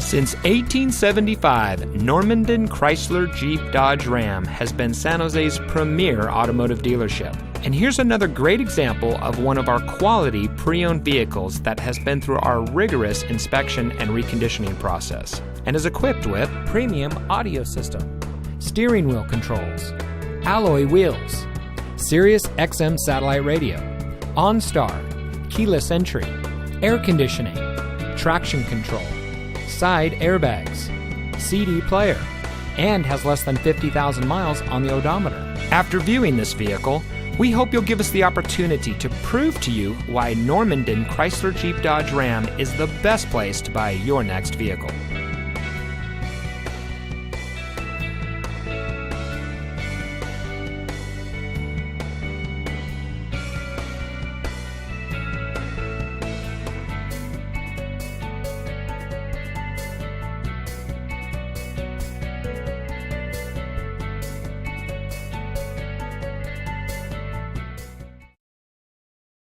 Since 1875, Normandin Chrysler Jeep Dodge Ram has been San Jose's premier automotive dealership. And here's another great example of one of our quality pre-owned vehicles that has been through our rigorous inspection and reconditioning process and is equipped with premium audio system, steering wheel controls, alloy wheels, Sirius XM satellite radio, OnStar, keyless entry, air conditioning, traction control, side airbags, CD player, and has less than 50,000 miles on the odometer. After viewing this vehicle, we hope you'll give us the opportunity to prove to you why Normandin Chrysler Jeep Dodge Ram is the best place to buy your next vehicle.